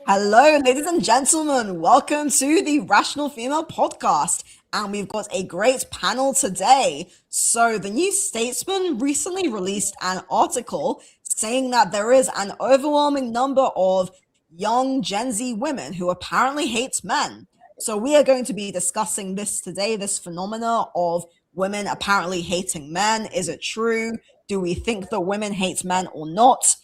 Hello, ladies and gentlemen. Welcome to the Rational Female Podcast. And we've got a great panel today. So, the New Statesman recently released an article saying that there is an overwhelming number of young Gen Z women who apparently hate men. So, we are going to be discussing this today, this phenomena of women apparently hating men. Is it true? Do we think that women hate men or not?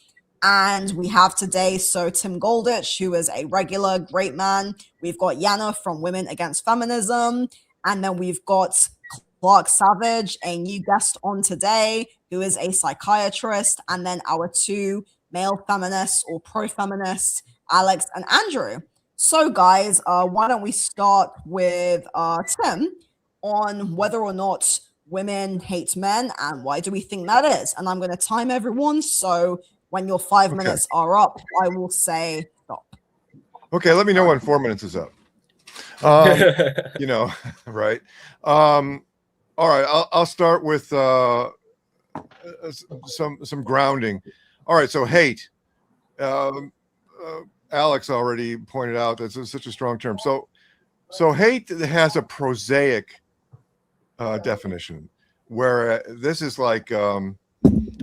And we have today, Tim Goldich, who is a regular great man. We've got Jana from Women Against Feminism. And then we've got Clark Savage, a new guest on today, who is a psychiatrist. And then our two male feminists or pro feminists, Alex and Andrew. So, guys, why don't we start with Tim on whether or not women hate men and why do we think that is? And I'm going to time everyone. So, when your 5 minutes are up, I will say stop. Okay, let me know when 4 minutes is up. Right. All right, I'll start with some grounding. All right, so hate. Alex already pointed out that's such a strong term. So hate has a prosaic definition, where this is like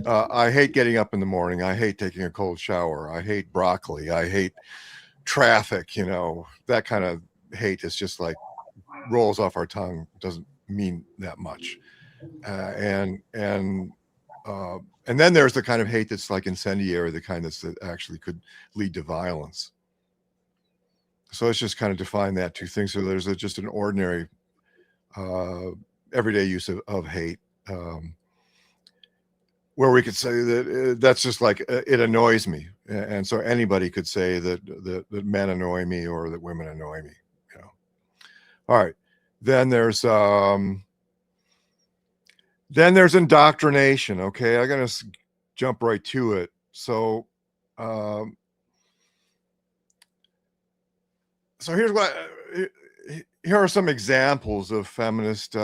I hate getting up in the morning. I hate taking a cold shower. I hate broccoli. I hate traffic. That kind of hate is just like rolls off our tongue. Doesn't mean that much. And then there's the kind of hate that's like incendiary, the kind that actually could lead to violence. So let's just kind of define that two things. So there's just an ordinary, everyday use of hate. Where we could say that that's just like it annoys me, and so anybody could say that men annoy me or that women annoy me. All right, then there's indoctrination. Okay, I'm gonna jump right to it. So here's here are some examples of feminist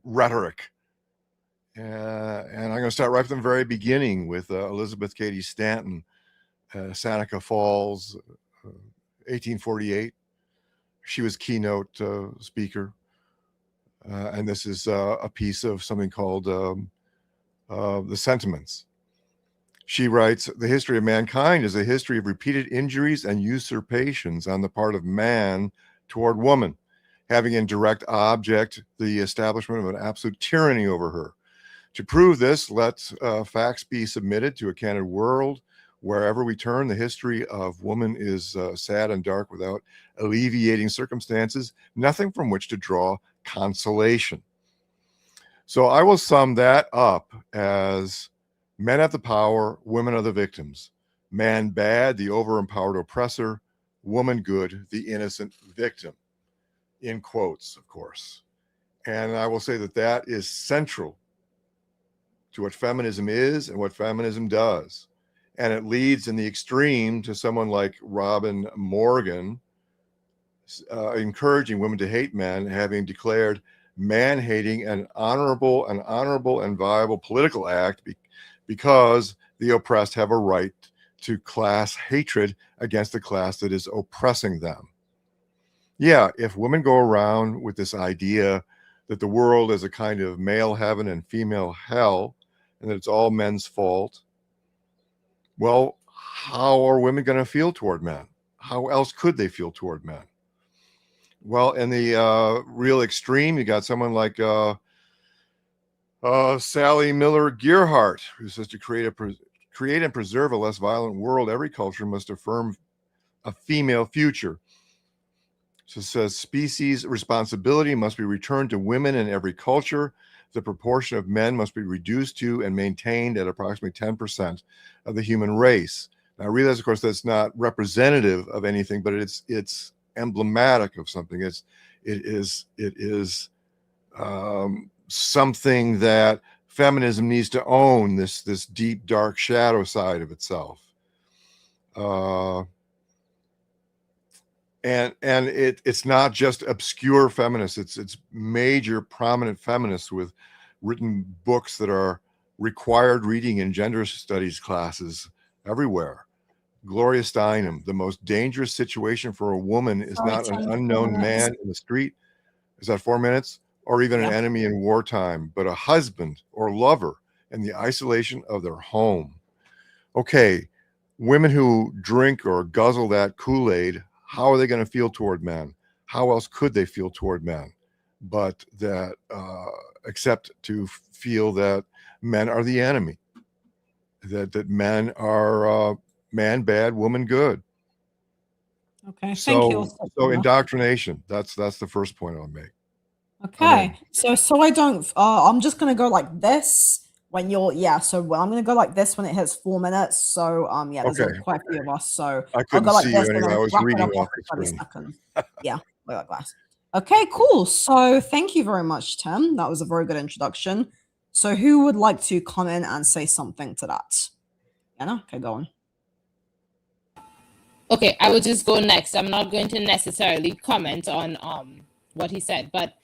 rhetoric. And I'm going to start right from the very beginning with Elizabeth Cady Stanton, Seneca Falls, 1848. She was keynote speaker. And this is a piece of something called The Sentiments. She writes, "The history of mankind is a history of repeated injuries and usurpations on the part of man toward woman, having in direct object the establishment of an absolute tyranny over her. To prove this, let facts be submitted to a candid world. Wherever we turn, the history of woman is sad and dark without alleviating circumstances, nothing from which to draw consolation." So I will sum that up as men have the power, women are the victims. Man bad, the over-empowered oppressor. Woman good, the innocent victim. In quotes, of course. And I will say that is central to what feminism is and what feminism does. And it leads in the extreme to someone like Robin Morgan encouraging women to hate men, having declared man hating an honorable and viable political act because the oppressed have a right to class hatred against the class that is oppressing them. Yeah, if women go around with this idea that the world is a kind of male heaven and female hell, and that it's all men's fault, well, how are women going to feel toward men? How else could they feel toward men? Well, in the real extreme, you got someone like Sally Miller Gearhart, who says to create and preserve a less violent world, every culture must affirm a female future. So it says species responsibility must be returned to women in every culture. The proportion of men must be reduced to and maintained at approximately 10% of the human race. Now, I realize, of course, that's not representative of anything, but it's emblematic of something. It is something that feminism needs to own. This deep, dark shadow side of itself. And it's not just obscure feminists. It's major, prominent feminists with written books that are required reading in gender studies classes everywhere. Gloria Steinem, the most dangerous situation for a woman is not an unknown man in the street. Is that 4 minutes? Or even an enemy in wartime, but a husband or lover in the isolation of their home. Okay, women who drink or guzzle that Kool-Aid, how are they going to feel toward men? How else could they feel toward men? But that except to feel that men are the enemy, that men are man bad, woman good. Okay, thank you. So indoctrination, that's the first point I'll make. Okay, so I don't, I'm just gonna go like this when you're, so I'm gonna go like this when it hits 4 minutes. So yeah, there's quite a few of us, so I couldn't I'll go like see this you and anyway. then I was wrap it reading up off after the 30 screen. seconds. Yeah, like that. Okay, cool. So thank you very much, Tim. That was a very good introduction. So who would like to come in and say something to that? Jana, okay, go on. Okay, I will just go next. I'm not going to necessarily comment on what he said, but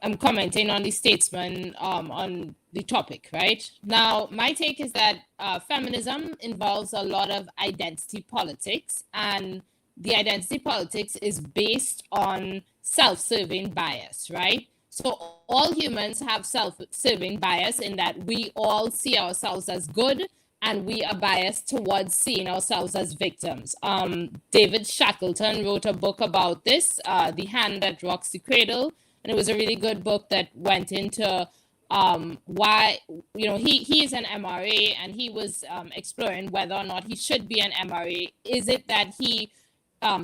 I'm commenting on the statesman on the topic, right? Now, my take is that feminism involves a lot of identity politics, and the identity politics is based on self-serving bias, right? So all humans have self-serving bias in that we all see ourselves as good, and we are biased towards seeing ourselves as victims. David Shackleton wrote a book about this, The Hand That Rocks the Cradle, and it was a really good book that went into why, he is an MRA, and he was exploring whether or not he should be an MRA. Is it that he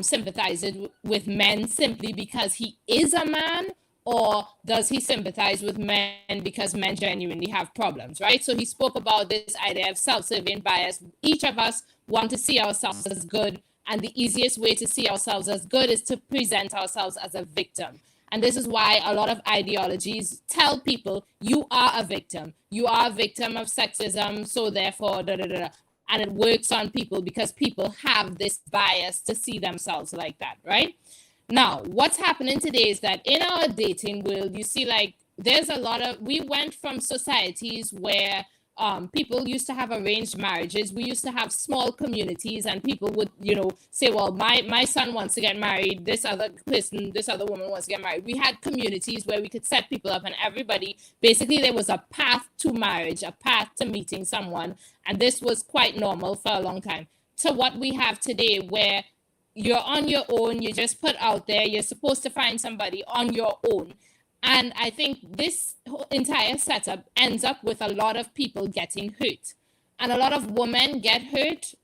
sympathizes with men simply because he is a man, or does he sympathize with men because men genuinely have problems, right? So he spoke about this idea of self-serving bias. Each of us want to see ourselves as good, and the easiest way to see ourselves as good is to present ourselves as a victim. And this is why a lot of ideologies tell people, you are a victim. You are a victim of sexism, so therefore, And it works on people because people have this bias to see themselves like that, right? Now, what's happening today is that in our dating world, you see, like, there's a lot of, we went from societies where people used to have arranged marriages. We used to have small communities, and people would, say, well, my son wants to get married. This other woman wants to get married. We had communities where we could set people up, and everybody, basically there was a path to marriage, a path to meeting someone. And this was quite normal for a long time. To what we have today, where you're on your own, you're just put out there, you're supposed to find somebody on your own. And I think this entire setup ends up with a lot of people getting hurt. And a lot of women get hurt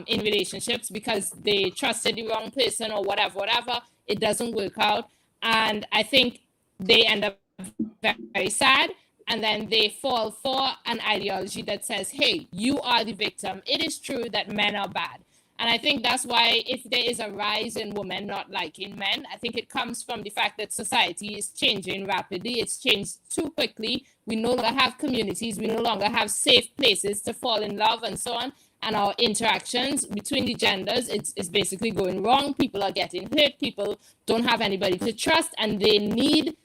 in relationships because they trusted the wrong person or whatever. It doesn't work out. And I think they end up very, very sad. And then they fall for an ideology that says, hey, you are the victim. It is true that men are bad. And I think that's why, if there is a rise in women not liking men, I think it comes from the fact that society is changing rapidly. It's changed too quickly. We no longer have communities. We no longer have safe places to fall in love and so on. And our interactions between the genders, it's basically going wrong. People are getting hurt. People don't have anybody to trust, and they need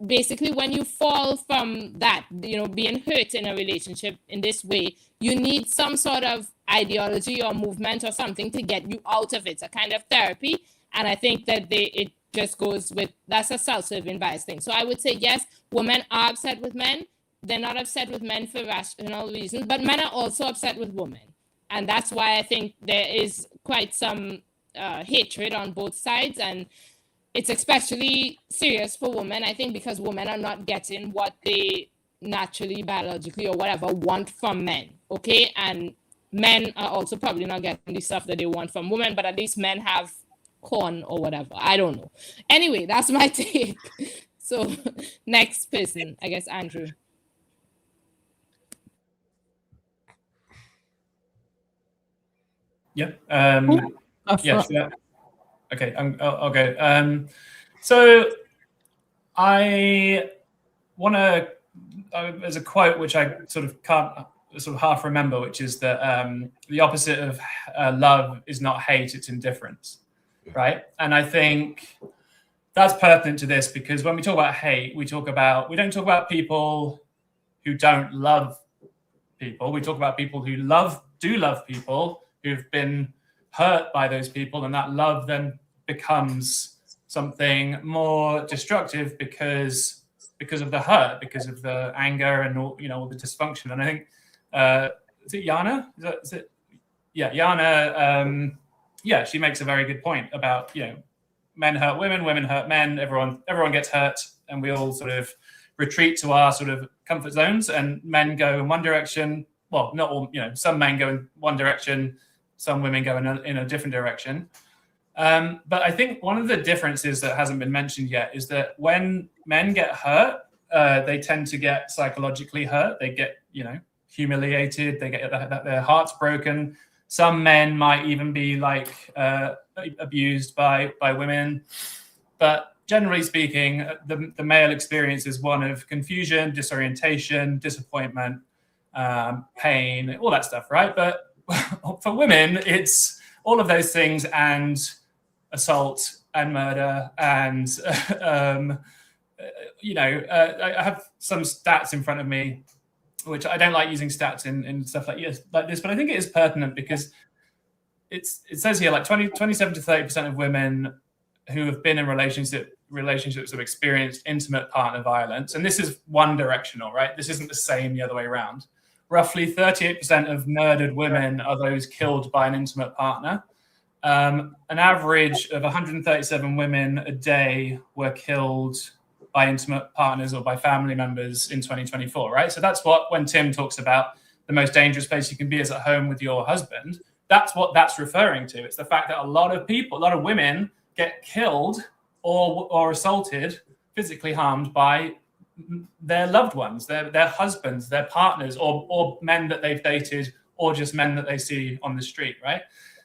basically, when you fall from that, being hurt in a relationship in this way, you need some sort of ideology or movement or something to get you out of it, a kind of therapy. And I think that it just goes with, that's a self-serving bias thing. So I would say, yes, women are upset with men. They're not upset with men for rational reasons, but men are also upset with women. And that's why I think there is quite some hatred on both sides. And it's especially serious for women, I think, because women are not getting what they naturally, biologically, or whatever want from men, okay? And men are also probably not getting the stuff that they want from women, but at least men have corn or whatever. I don't know. Anyway, that's my take. So next person, I guess, Andrew. Yep. Yeah. Okay, I'll go. So I want to, there's a quote which I sort of can't sort of half remember, which is that the opposite of love is not hate, it's indifference, right? And I think that's pertinent to this, because when we talk about hate, we don't talk about people who don't love people. We talk about people who do love people, who've been hurt by those people, and that love then becomes something more destructive because of the hurt, because of the anger and all, all the dysfunction. And I think is it Jana? Is it? Yeah, Jana. Yeah, she makes a very good point about men hurt women, women hurt men. Everyone gets hurt, and we all sort of retreat to our sort of comfort zones. And men go in one direction. Well, not all. Some men go in one direction, some women go in a different direction. But I think one of the differences that hasn't been mentioned yet is that when men get hurt, they tend to get psychologically hurt. They get, humiliated. They get their hearts broken. Some men might even be abused by women. But generally speaking, the male experience is one of confusion, disorientation, disappointment, pain, all that stuff, right? But for women, it's all of those things and assault and murder and I have some stats in front of me, which I don't like using stats in stuff like this, but I think it is pertinent because it says here 27 to 30% of women who have been in relationships have experienced intimate partner violence, and this is one directional, right? This isn't the same the other way around. Roughly 38% of murdered women are those killed by an intimate partner. An average of 137 women a day were killed by intimate partners or by family members in 2024, right? So that's when Tim talks about the most dangerous place you can be is at home with your husband, that's what that's referring to. It's the fact that a lot of women get killed or assaulted, physically harmed by their loved ones, their husbands, their partners, or men that they've dated, or just men that they see on the street, right?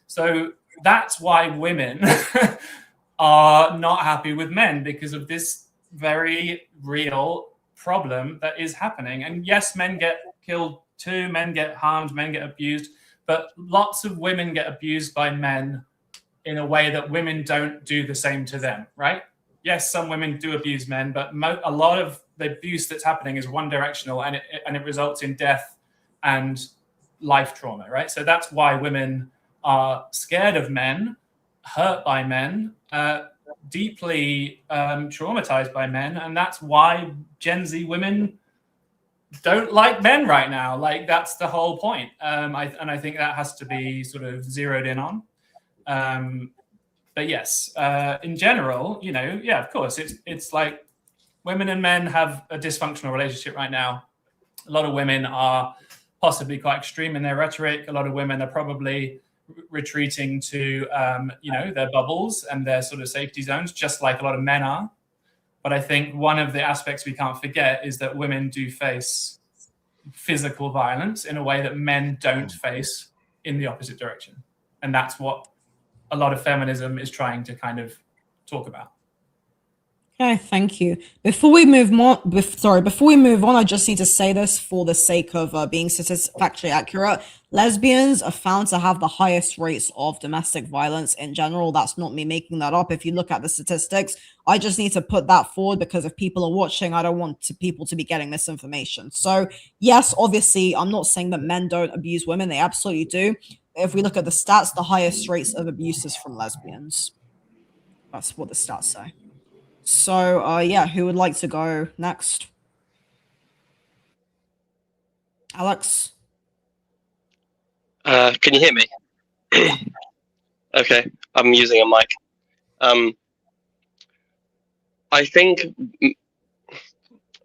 So that's why women are not happy with men, because of this very real problem that is happening. And yes, men get killed too, men get harmed, men get abused, but lots of women get abused by men in a way that women don't do the same to them, right? Yes, some women do abuse men, but a lot of the abuse that's happening is one directional, and it results in death and life trauma, right? So that's why women are scared of men, hurt by men, deeply traumatized by men, and that's why Gen Z women don't like men right now. Like, that's the whole point. I think that has to be sort of zeroed in on. But yes, in general, yeah, of course, it's like women and men have a dysfunctional relationship right now. A lot of women are possibly quite extreme in their rhetoric. A lot of women are probably retreating to, their bubbles and their sort of safety zones, just like a lot of men are. But I think one of the aspects we can't forget is that women do face physical violence in a way that men don't face in the opposite direction. And that's what a lot of feminism is trying to kind of talk about. Okay, thank you. Before we move on, I just need to say this for the sake of being factually accurate. Lesbians are found to have the highest rates of domestic violence in general. That's not me making that up. If you look at the statistics, I just need to put that forward because if people are watching, I don't want people to be getting this information. So yes, obviously, I'm not saying that men don't abuse women. They absolutely do. If we look at the stats, the highest rates of abuse is from lesbians. That's what the stats say. So, yeah, who would like to go next? Alex? Can you hear me? Yeah. Okay, I'm using a mic. I think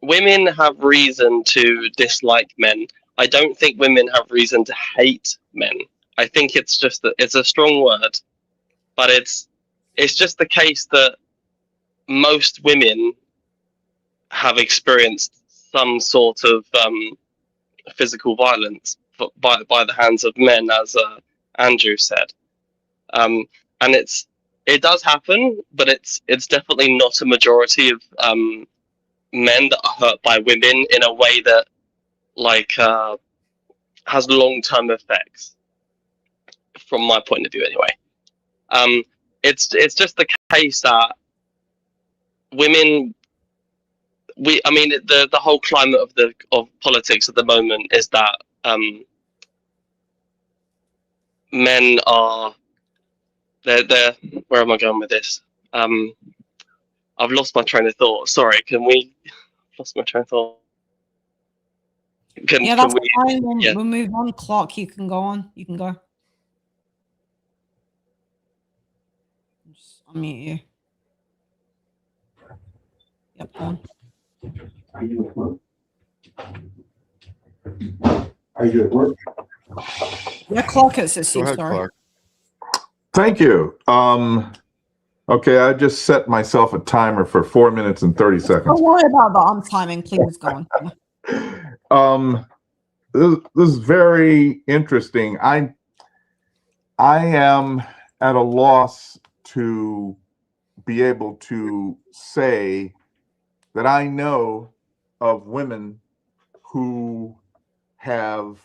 women have reason to dislike men. I don't think women have reason to hate men. I think it's just that it's a strong word, but it's just the case that most women have experienced some sort of physical violence by the hands of men, as Andrew said, and it does happen, but it's definitely not a majority of men that are hurt by women in a way that has long-term effects, from my point of view anyway. It's just the case that women, the whole climate of politics at the moment is that men are they're where am I going with this? I've lost my train of thought. Sorry, can we lost my train of thought? Yeah, that's Can we? fine. Yeah. We'll move on. Clock, you can go on. You can go. Just unmute you. Yep, go on. Are you at work? Yeah, Clock is a Go ahead, sorry. Clark. Thank you. Okay, I just set myself a timer for 4 minutes and 30 seconds. Don't worry about the timing. Please go on. This is very interesting. I am at a loss to be able to say that I know of women who have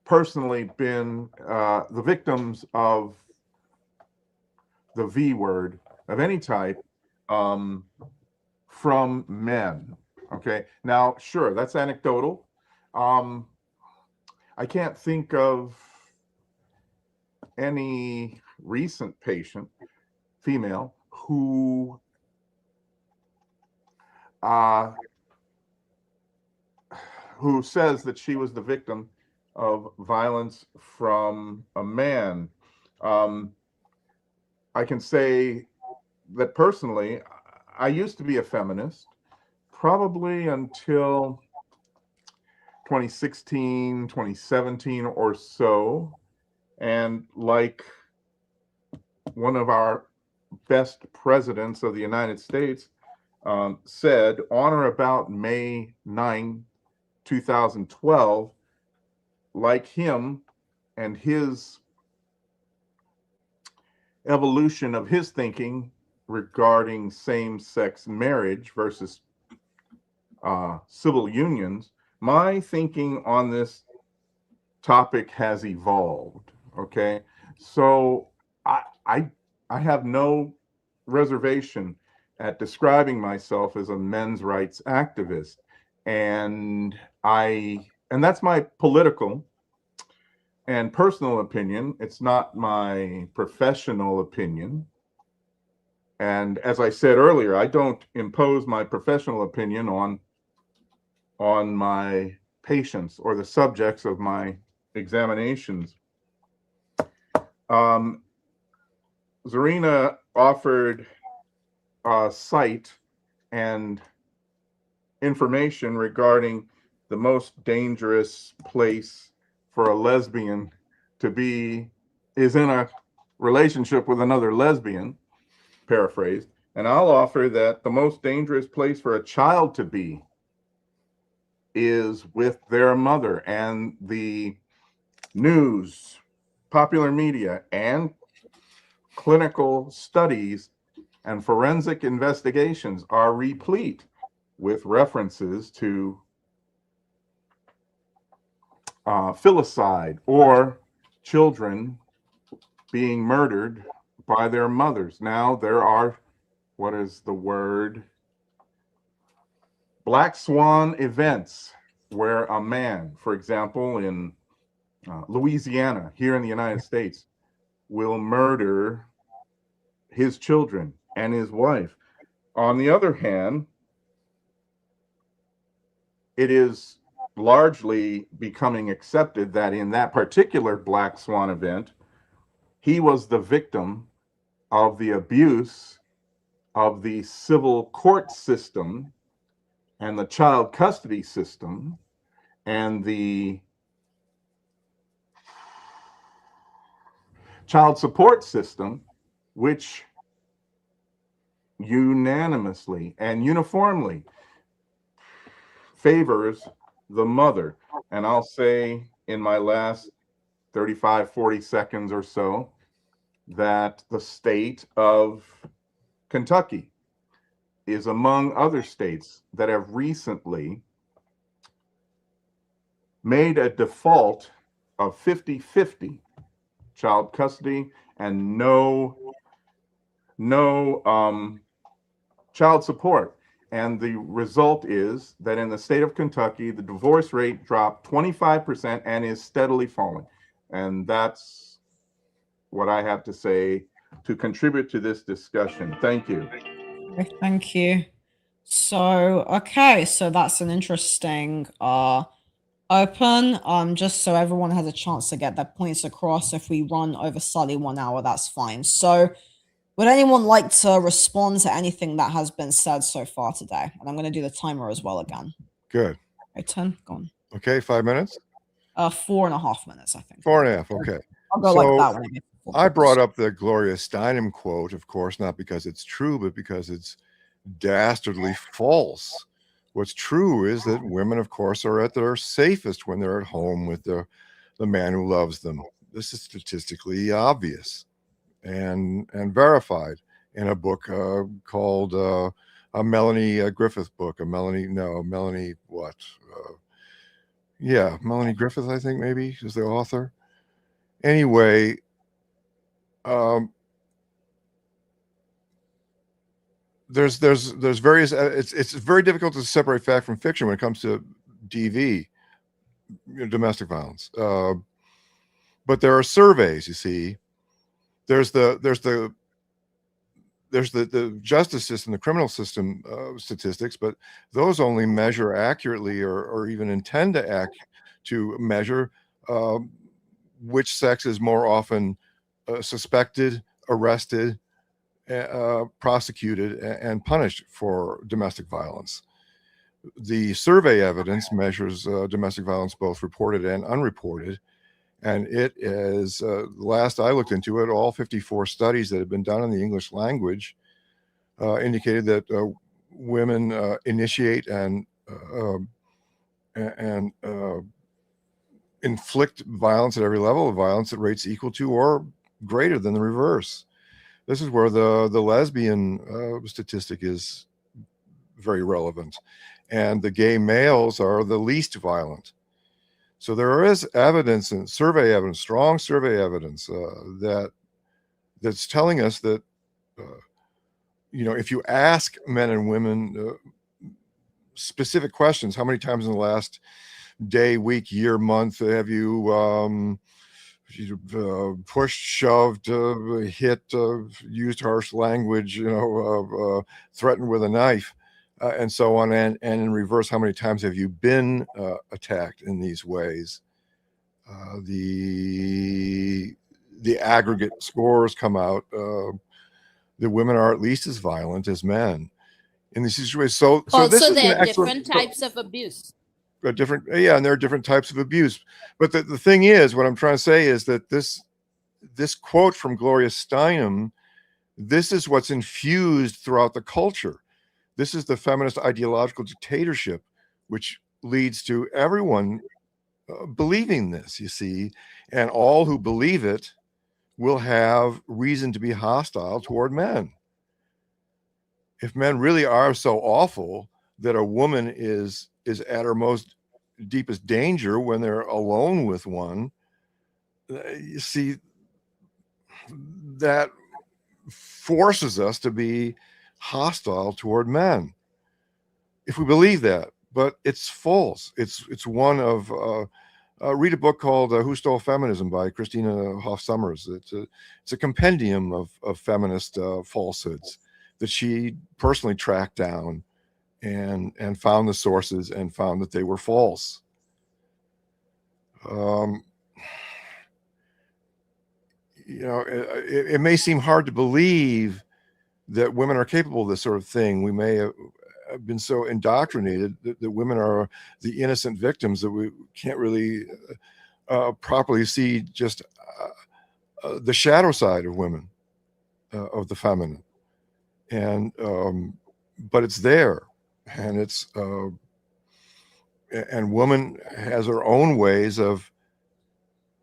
personally been the victims of the V word of any type from men. Okay, now sure, that's anecdotal. I can't think of any recent patient, female, who says that she was the victim of violence from a man. I can say that personally, I used to be a feminist, probably until 2016, 2017 or so. And like one of our best presidents of the United States said, on or about May 9, 2012, like him and his evolution of his thinking regarding same-sex marriage versus civil unions, my thinking on this topic has evolved. Okay, so I have no reservation at describing myself as a men's rights activist, and that's my political and personal opinion. It's not my professional opinion. And as I said earlier, I don't impose my professional opinion on my patients or the subjects of my examinations. Zarina offered a site and information regarding the most dangerous place for a lesbian to be is in a relationship with another lesbian, paraphrased. And I'll offer that the most dangerous place for a child to be is with their mother. And the news, popular media, and clinical studies and forensic investigations are replete with references to filicide or children being murdered by their mothers. Now there are, what is the word? Black swan events where a man, for example, in Louisiana, here in the United States, will murder his children and his wife. On the other hand, it is largely becoming accepted that in that particular black swan event, he was the victim of the abuse of the civil court system and the child custody system and the child support system, which unanimously and uniformly favors the mother. And I'll say in my last 35, 40 seconds or so that the state of Kentucky is among other states that have recently made a default of 50-50 child custody and no child support. And the result is that in the state of Kentucky, the divorce rate dropped 25% and is steadily falling. And that's what I have to say to contribute to this discussion. Thank you. Okay, thank you. So, okay, so that's an interesting open. Just so everyone has a chance to get their points across. If we run over slightly 1 hour, that's fine. So, would anyone like to respond to anything that has been said so far today? And I'm going to do the timer as well again. Good. Okay, 10, go on. Okay, 5 minutes? 4.5 minutes, I think. 4.5, okay. I'll go like that when I get to I brought up the Gloria Steinem quote, of course, not because it's true, but because it's dastardly false. What's true is that women, of course, are at their safest when they're at home with the man who loves them. This is statistically obvious and verified in a book called a Melanie Griffith book. Melanie Griffith, I think maybe is the author. Anyway, there's various. It's very difficult to separate fact from fiction when it comes to DV, domestic violence. But there are surveys. You see, there's the justice system, the criminal system statistics, but those only measure accurately or even intend to measure which sex is more often suspected, arrested, prosecuted, and punished for domestic violence. The survey evidence measures domestic violence, both reported and unreported. And it is, last I looked into it, all 54 studies that have been done in the English language indicated that women initiate and inflict violence at every level of violence at rates equal to or greater than the reverse. This is where the lesbian statistic is very relevant. And the gay males are the least violent. So there is evidence and survey evidence, strong survey evidence that's telling us that, if you ask men and women specific questions, how many times in the last day, week, year, month have you pushed, shoved, hit, used harsh language, threatened with a knife, and so on, and in reverse, how many times have you been attacked in these ways? The aggregate scores come out that women are at least as violent as men in these situations. So this is there are different types of abuse. And there are different types of abuse. But the thing is, what I'm trying to say is that this quote from Gloria Steinem, this is what's infused throughout the culture. This is the feminist ideological dictatorship, which leads to everyone believing this, you see, and all who believe it will have reason to be hostile toward men. If men really are so awful that a woman is at her most deepest danger when they're alone with one, you see, that forces us to be hostile toward men if we believe that. But it's false. It's one of read a book called Who Stole Feminism by Christina Hoff Sommers. It's a compendium of feminist falsehoods that she personally tracked down and found the sources and found that they were false. It may seem hard to believe that women are capable of this sort of thing. We may have been so indoctrinated that women are the innocent victims that we can't really properly see just the shadow side of women, of the feminine. And but it's there, and it's and woman has her own ways of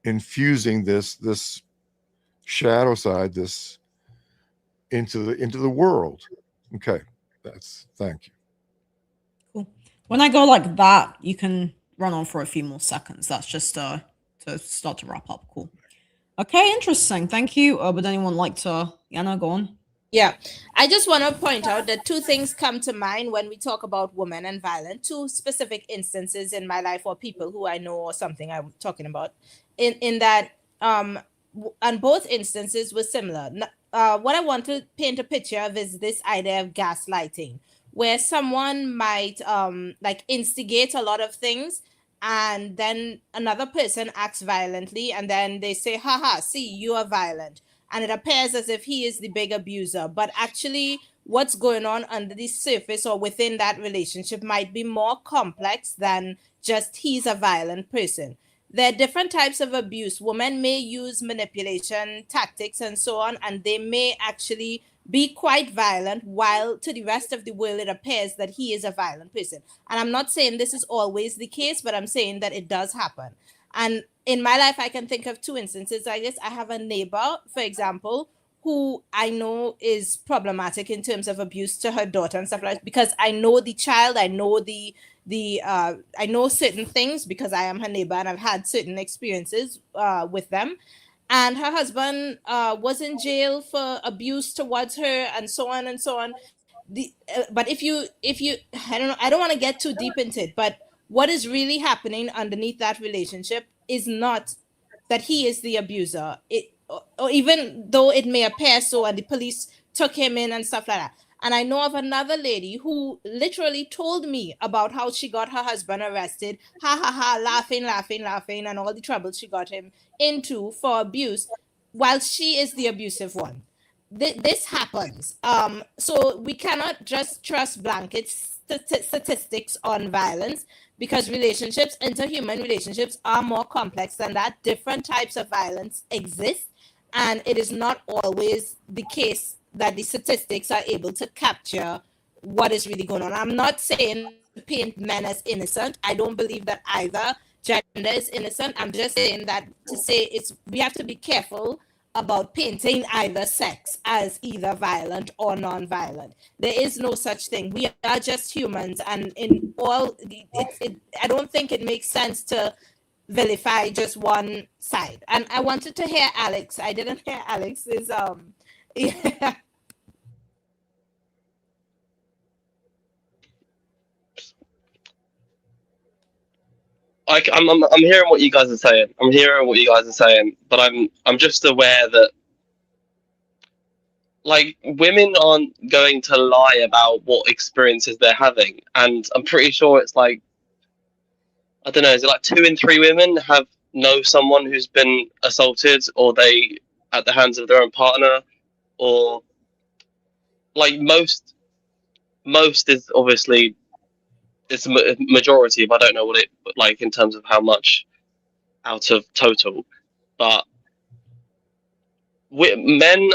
infusing this shadow side, this into the world. Okay, thank you. Cool. When I go like that, you can run on for a few more seconds. That's just to start to wrap up. Cool. Okay, interesting. Thank you. Would anyone like to, Jana, go on? Yeah, I just want to point out that two things come to mind when we talk about women and violence, two specific instances in my life or people who I know or something I'm talking about. In that and both instances were similar. What I want to paint a picture of is this idea of gaslighting, where someone might like instigate a lot of things, and then another person acts violently, and then they say, haha, see, you are violent. And it appears as if he is the big abuser. But actually, what's going on under the surface or within that relationship might be more complex than just he's a violent person. There are different types of abuse. Women may use manipulation tactics and so on, and they may actually be quite violent, while to the rest of the world it appears that he is a violent person. And I'm not saying this is always the case, but I'm saying that it does happen. And in my life, I can think of two instances. I guess I have a neighbor, for example, who I know is problematic in terms of abuse to her daughter and stuff like that, because I know the child, I know I know certain things because I am her neighbor and I've had certain experiences with them. And her husband was in jail for abuse towards her and so on and so on. But if you, I don't know, I don't want to get too deep into it, but what is really happening underneath that relationship is not that he is the abuser. Or even though it may appear so, and the police took him in and stuff like that. And I know of another lady who literally told me about how she got her husband arrested, laughing, and all the trouble she got him into for abuse, while she is the abusive one. This happens. So we cannot just trust blanket statistics on violence, because relationships, interhuman relationships, are more complex than that. Different types of violence exist, and it is not always the case that the statistics are able to capture what is really going on. I'm not saying to paint men as innocent. I don't believe that either gender is innocent. I'm just saying that to say we have to be careful about painting either sex as either violent or non-violent. There is no such thing. We are just humans, and in all, I don't think it makes sense to vilify just one side. And I wanted to hear Alex. I didn't hear Alex's yeah. I'm hearing what you guys are saying. But I'm just aware that, like, women aren't going to lie about what experiences they're having, and I'm pretty sure it's like, I don't know, is it like 2 in 3 women know someone who's been assaulted, or they at the hands of their own partner, or like most is obviously, it's a majority, if I don't know what it like in terms of how much out of total, but men,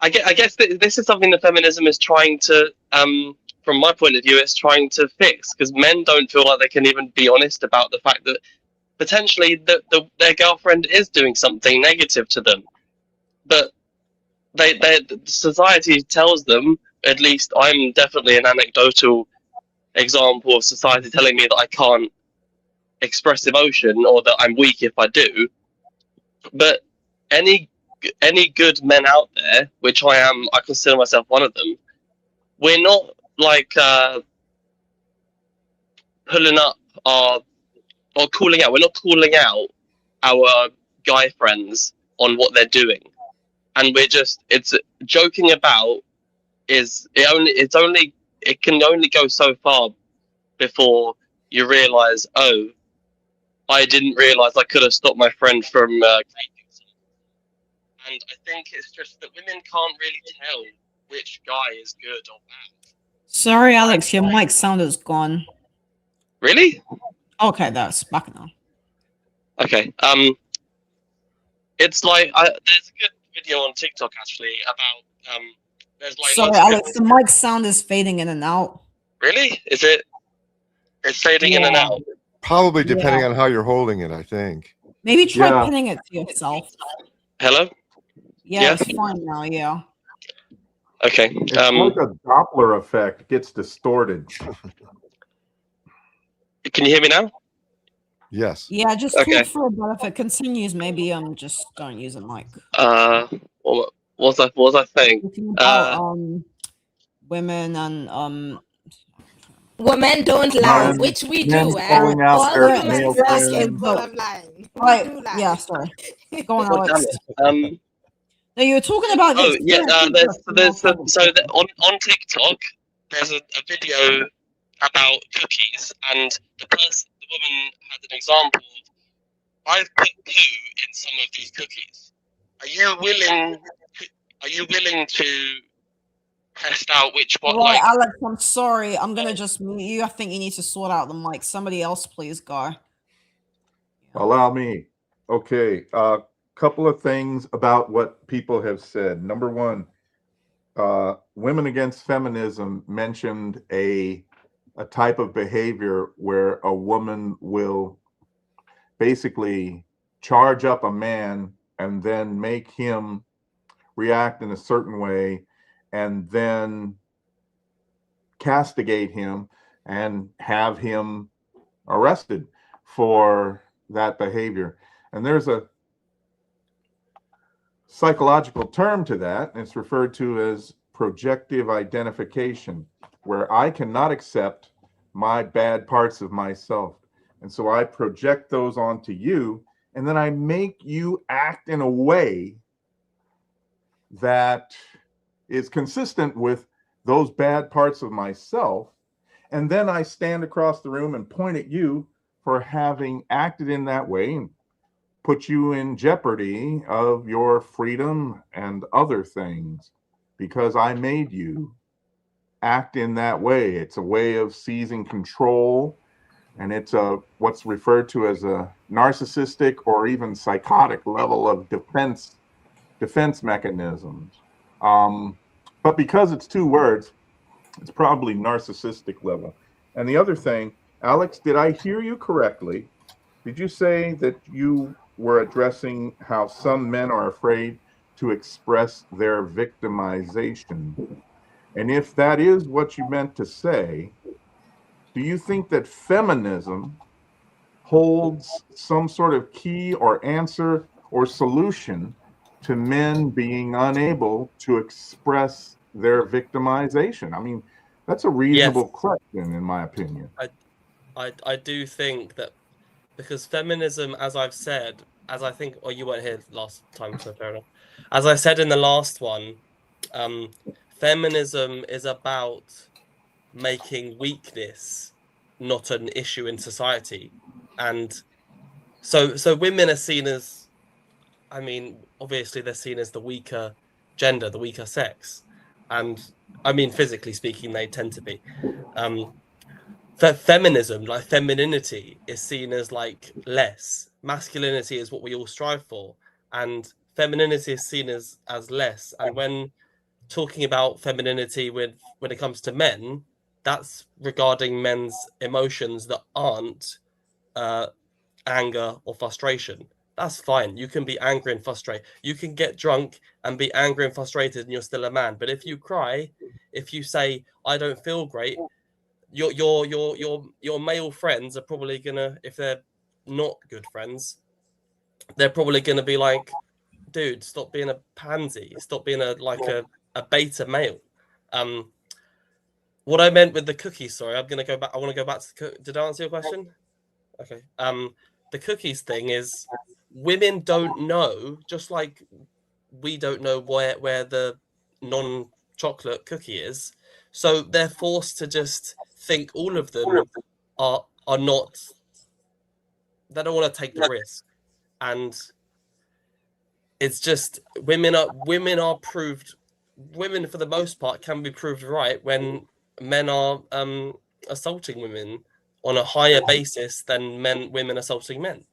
I guess this is something that feminism is trying to, from my point of view, it's trying to fix, because men don't feel like they can even be honest about the fact that potentially their girlfriend is doing something negative to them, but society tells them, at least I'm definitely an anecdotal example of society telling me that I can't express emotion, or that I'm weak if I do. But any good men out there, which I consider myself one of them, we're not like pulling up or calling out. We're not calling out our guy friends on what they're doing, and it's joking about. It can only go so far before you realize, oh, I didn't realize I could have stopped my friend from raping someone. And I think it's just that women can't really tell which guy is good or bad. Sorry, Alex, your mic sound is gone. Really? Okay, that's back now. Okay. It's like there's a good video on TikTok actually about there's like. Sorry, Alex, the mic sound is fading in and out. Really? Is it? It's fading in and out. Probably depending on how you're holding it, I think. Maybe try pinning it to yourself. Hello? Yeah, it's fine now, yeah. Okay. It's like a Doppler effect, gets distorted. Can you hear me now? Yes. Yeah, just talk for a bit. If it continues, maybe just don't use a mic. What was I saying? About, women and women don't lie, which we do. Calling out all their women male are friends. capable of lying. Right. do lie. Yeah. Sorry. Go on, God Alex. damn it. No, you were talking about the Oh yeah, experience on TikTok, there's a video about cookies, and the woman had an example of, I've put poo in some of these cookies. Are you willing to test out which one? Right, Like, Alex, I'm sorry. I'm gonna just mute you. I think you need to sort out the mic. Somebody else, please go. Allow me. Okay, couple of things about what people have said. Number one, Women Against Feminism mentioned a type of behavior where a woman will basically charge up a man and then make him react in a certain way and then castigate him and have him arrested for that behavior. And there's a psychological term to that, and it's referred to as projective identification, where I cannot accept my bad parts of myself. And so I project those onto you, and then I make you act in a way that is consistent with those bad parts of myself. And then I stand across the room and point at you for having acted in that way and put you in jeopardy of your freedom and other things because I made you act in that way. It's a way of seizing control, and it's what's referred to as a narcissistic or even psychotic level of defense mechanisms. But because it's two words, it's probably narcissistic level. And the other thing, Alex, did I hear you correctly? Did you say that you were addressing how some men are afraid to express their victimization? And if that is what you meant to say, do you think that feminism holds some sort of key or answer or solution to men being unable to express their victimization? I mean, that's a reasonable question, in my opinion. I do think that, because feminism, as I've said, as I think, or you weren't here last time, so fair enough. As I said in the last one, feminism is about making weakness not an issue in society. And so women are seen as, I mean, obviously they're seen as the weaker gender, the weaker sex. And I mean, physically speaking, they tend to be. Feminism, like femininity, is seen as like less. Masculinity is what we all strive for, and femininity is seen as less. And when talking about femininity when it comes to men, that's regarding men's emotions that aren't anger or frustration. That's fine. You can be angry and frustrated. You can get drunk and be angry and frustrated, and you're still a man. But if you cry, if you say I don't feel great, your male friends are probably gonna, if they're not good friends, they're probably gonna be like, dude, stop being a pansy, stop being a beta male. What I meant with the cookies, sorry, I'm gonna go back. I want to go back to did I answer your question? Okay. The cookies thing is, women don't know, just like we don't know where the non-chocolate cookie is. So they're forced to just think all of them are not, they don't want to take the risk. And it's just women are proved, women for the most part can be proved right when men are assaulting women on a higher basis than women assaulting men.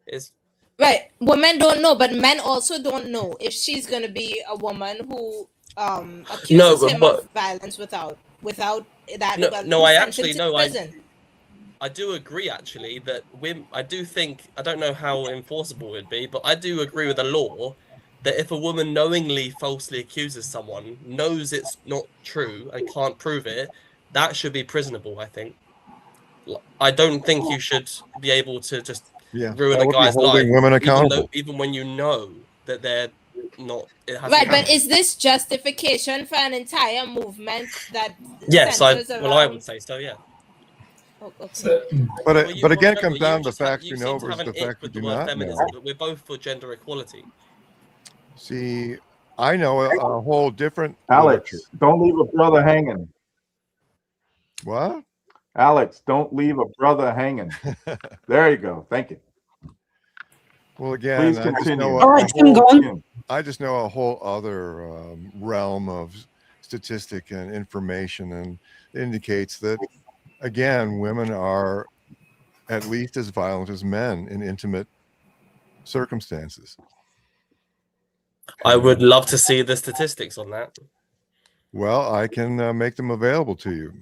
Is right. Women don't know, but men also don't know if she's going to be a woman who accuses him of violence without that. No, I actually know. I do agree, actually, that women. I do think, I don't know how enforceable it would be, but I do agree with the law that if a woman knowingly falsely accuses someone, knows it's not true and can't prove it, that should be prisonable, I think. I don't think you should be able to just ruin a guy's life, women accountable, even when you know that they're not. Right, but is this justification for an entire movement that? Yes, I would say so. Yeah. So, But Well, but again, it remember, comes down to the just have- facts you we seem know to versus have an the ick facts we with the do word not feminism, know. but we're both for gender equality. See, I know a whole different literature. Alex, don't leave a brother hanging. What? Alex, don't leave a brother hanging. There you go. Thank you. Well, again, Please I just continue. know All right, Tim, go on. I just know a whole other realm of statistic and information, and it indicates that, again, women are at least as violent as men in intimate circumstances. I would love to see the statistics on that. Well, I can make them available to you.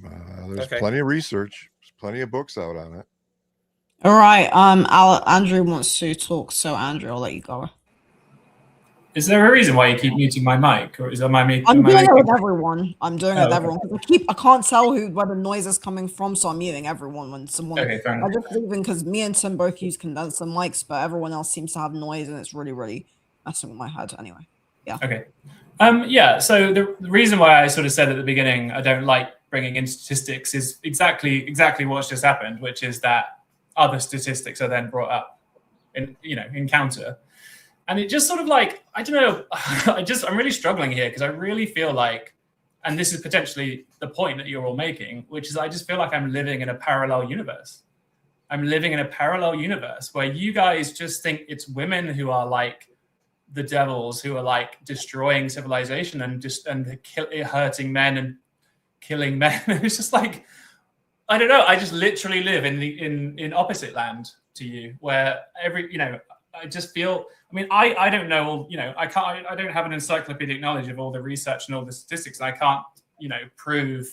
There's Okay. plenty of research, there's plenty of books out on it. All right. Andrew wants to talk, so Andrew, I'll let you go. is there a reason why you keep muting my mic, or is that my mic? I'm doing it with everyone. I'm doing it with okay. everyone because I can't tell where the noise is coming from, so I'm muting everyone when someone. Okay, fair enough. I'm just leaving because me and Tim both use condenser mics, but everyone else seems to have noise, and it's really, really messing with my head. Anyway, yeah. Okay. Yeah. So the reason why I sort of said at the beginning I don't like bringing in statistics is exactly what's just happened, which is that other statistics are then brought up in counter. And it just sort of like, I don't know, I'm really struggling here because I really feel like, and this is potentially the point that you're all making, which is I just feel like I'm living in a parallel universe. I'm living in a parallel universe where you guys just think it's women who are like the devils, who are like destroying civilization and hurting men and killing men. It's just like, I don't know. I just literally live in opposite land to you, where I just feel. I mean, I don't know all. I don't have an encyclopedic knowledge of all the research and all the statistics. I can't prove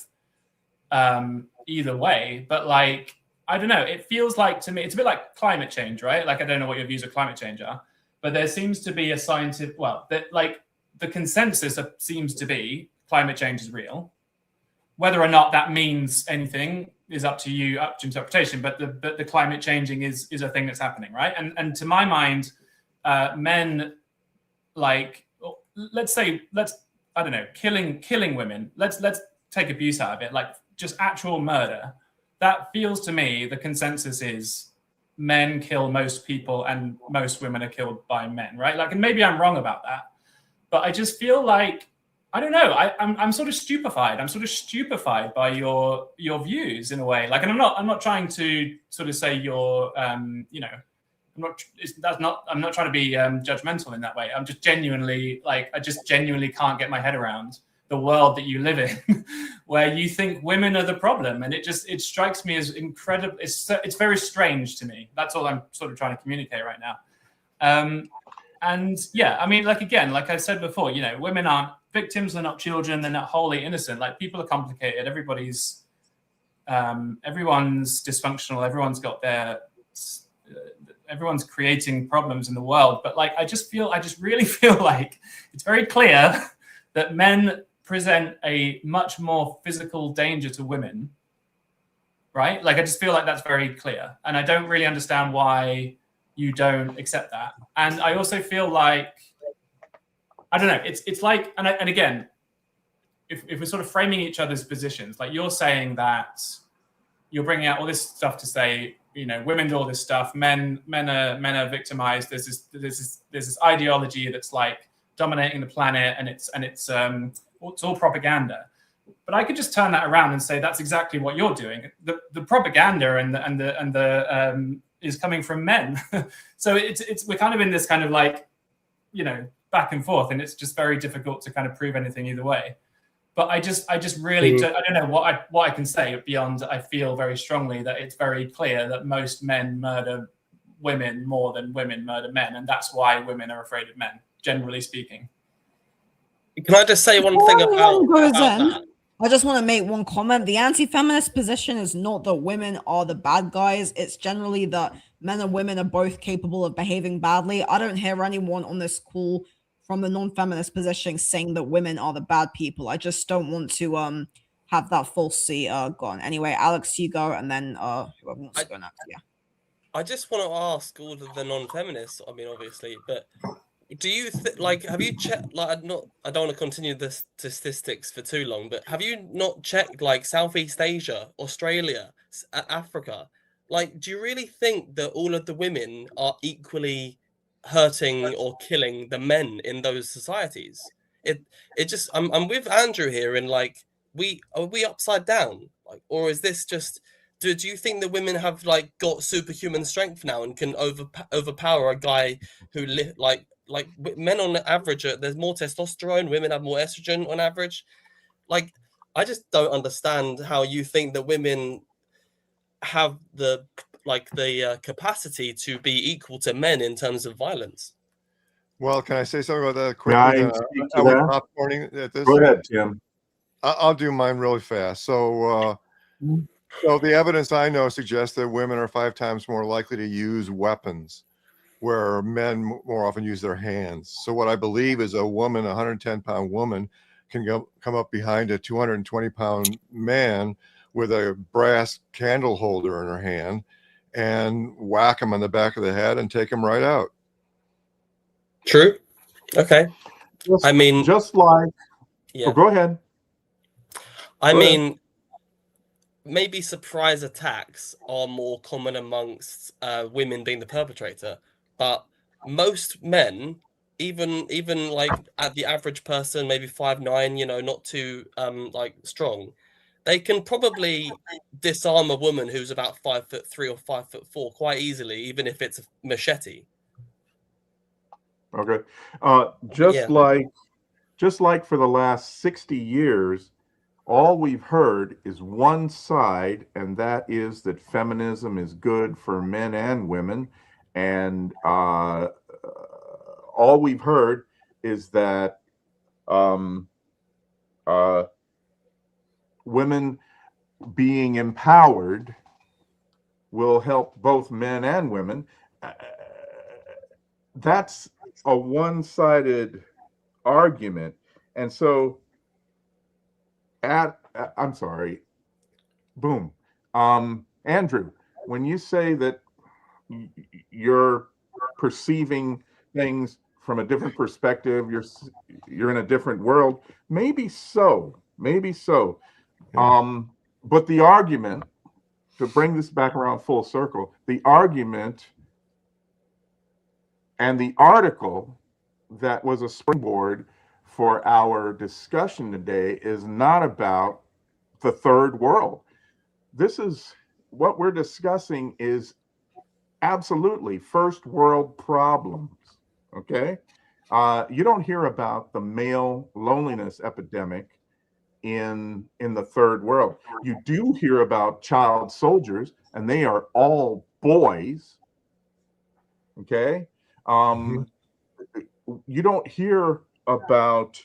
either way. But like, I don't know. It feels like to me, it's a bit like climate change, right? Like, I don't know what your views of climate change are, but there seems to be a scientific. Well, that like the consensus seems to be climate change is real. Whether or not that means anything is up to you, up to interpretation. But the climate changing is a thing that's happening, right? And to my mind, men, like, I don't know, killing women. Let's take abuse out of it, like just actual murder. That feels to me the consensus is men kill most people and most women are killed by men, right? Like, and maybe I'm wrong about that, but I just feel like, I don't know. I'm sort of stupefied. I'm sort of stupefied by your views in a way. Like, and I'm not trying to sort of say you're, I'm not trying to be judgmental in that way. I'm just genuinely I just genuinely can't get my head around the world that you live in, where you think women are the problem, and it strikes me as incredible. It's very strange to me. That's all I'm sort of trying to communicate right now. And yeah, I mean, like, again, like I said before, women aren't victims, they're not children, they're not wholly innocent. Like, people are complicated. Everyone's dysfunctional. Everyone's got everyone's creating problems in the world. But like, I just really feel like it's very clear that men present a much more physical danger to women, right? Like, I just feel like that's very clear. And I don't really understand why you don't accept that. And I also feel like, I don't know, it's like, and again, if we're sort of framing each other's positions, like, you're saying that you're bringing out all this stuff to say, women do all this stuff, men are victimized. There's this ideology that's like dominating the planet, and it's all propaganda. But I could just turn that around and say that's exactly what you're doing. The propaganda and the is coming from men. So we're kind of in this kind of like, back and forth, and it's just very difficult to kind of prove anything either way. But I just really I don't know what I can say beyond, I feel very strongly that it's very clear that most men murder women more than women murder men, and that's why women are afraid of men, generally speaking. Can I just say one thing about that? I just want to make one comment. The anti-feminist position is not that women are the bad guys. It's generally that men and women are both capable of behaving badly. I don't hear anyone on this call from the non-feminist position saying that women are the bad people. I just don't want to have that falsely gone. Anyway, Alex, you go, and then whoever wants to go next. Yeah. I just want to ask all of the non-feminists, I mean, obviously, but do you have you checked, like, I don't want to continue the statistics for too long, but have you not checked, like, Southeast Asia, Australia, Africa. Like, do you really think that all of the women are equally hurting or killing the men in those societies? It just, I'm with Andrew here in like, are we upside down? Like, or is this just, do you think that women have like got superhuman strength now and can overpower a guy who like men on average, there's more testosterone, women have more estrogen on average. Like, I just don't understand how you think that women have the capacity to be equal to men in terms of violence. Well, can I say something about that quickly? Can I speak to Are we that? popcorning at this? Go ahead, Tim. I'll do mine really fast. So the evidence I know suggests that women are 5 times more likely to use weapons, where men more often use their hands. So what I believe is a woman, a 110-pound woman, can come up behind a 220-pound man with a brass candle holder in her hand and whack him on the back of the head and take him right out. True. Okay. I mean, just like, yeah. Oh, go ahead. I mean, maybe surprise attacks are more common amongst women being the perpetrator, but most men, even like at the average person, maybe 5'9", you know, not too like strong, they can probably disarm a woman who's about 5'3" or 5'4" quite easily, even if it's a machete. Okay. Just like for the last 60 years, all we've heard is one side, and that is that feminism is good for men and women. And all we've heard is that women being empowered will help both men and women. That's a one-sided argument. And so I'm sorry, boom. Andrew, when you say that you're perceiving things from a different perspective, you're in a different world, maybe so. But the argument, to bring this back around full circle, the argument and the article that was a springboard for our discussion today is not about the third world. This is what we're discussing is absolutely first world problems. Okay. You don't hear about the male loneliness epidemic in the third world. You do hear about child soldiers, and they are all boys. Okay. You don't hear about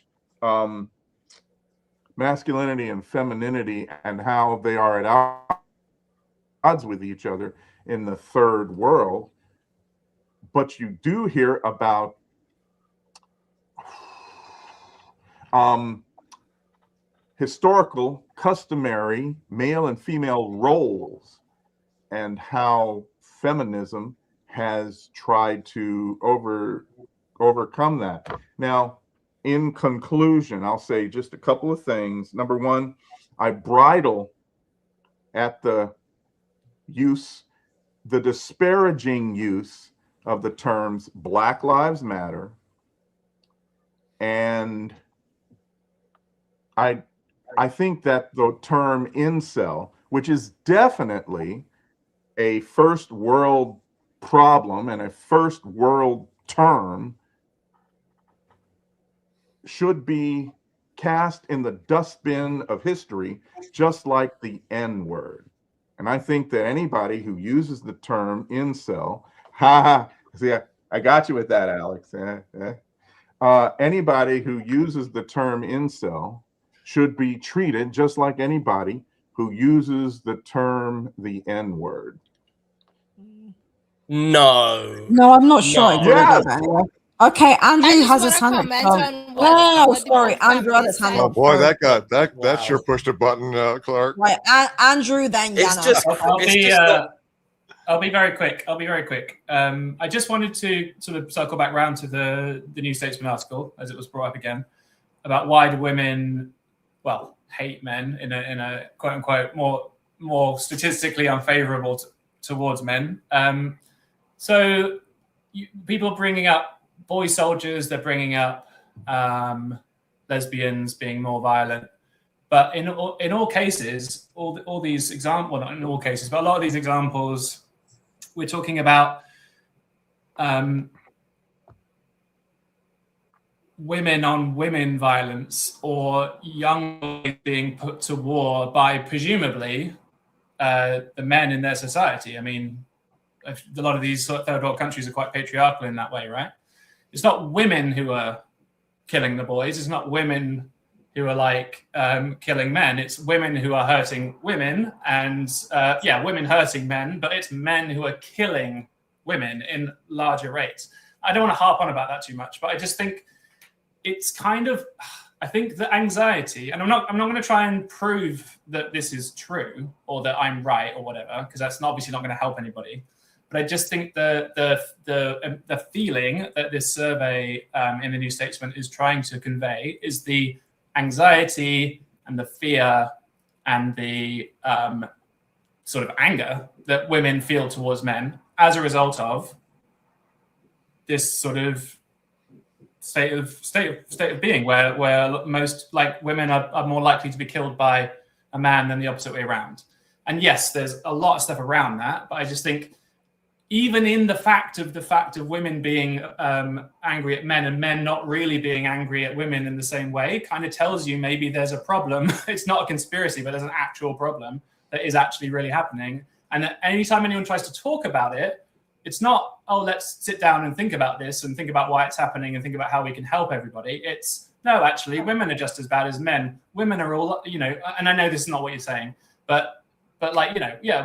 masculinity and femininity and how they are at odds with each other in the third world, but you do hear about historical, customary male and female roles and how feminism has tried to overcome that. Now, in conclusion, I'll say just a couple of things. Number one, I bridle at the disparaging use of the terms Black Lives Matter, and I think that the term incel, which is definitely a first world problem and a first world term, should be cast in the dustbin of history, just like the N-word. And I think that anybody who uses the term incel, see, I got you with that, Alex. Anybody who uses the term incel should be treated just like anybody who uses the term the N-word. No, I'm not sure I agree Yes. with that anyway. Okay, Andrew has his hand up. Sorry, Andrew has his hand up. Oh boy, that sure pushed a button, Clark. Right, Andrew, then Jana. I'll be very quick. I just wanted to sort of circle back round to the New Statesman article, as it was brought up again, about why do women, hate men in a quote unquote more more statistically unfavorable towards men. So people bringing up boy soldiers, they're bringing up lesbians being more violent. But in all cases, all these examples, well, not in all cases, but a lot of these examples, we're talking about women on women violence, or young boys being put to war by presumably the men in their society. I mean, a lot of these sort of third world countries are quite patriarchal in that way, right? It's not women who are killing the boys. It's not women who are like killing men. It's women who are hurting women, and women hurting men, but it's men who are killing women in larger rates. I don't want to harp on about that too much, but I just think it's kind of, I think the anxiety, and I'm not going to try and prove that this is true or that I'm right or whatever, because that's obviously not going to help anybody. But I just think the feeling that this survey in the New Statesman is trying to convey is the anxiety and the fear and the sort of anger that women feel towards men as a result of this sort of state of being, where most like women are more likely to be killed by a man than the opposite way around. And yes, there's a lot of stuff around that, but I just think even in the fact of women being angry at men and men not really being angry at women in the same way kind of tells you maybe there's a problem. It's not a conspiracy, but there's an actual problem that is actually really happening. And anytime anyone tries to talk about it, it's not, oh, let's sit down and think about this and think about why it's happening and think about how we can help everybody. It's, no, actually, women are just as bad as men. Women are all, and I know this is not what you're saying, but like,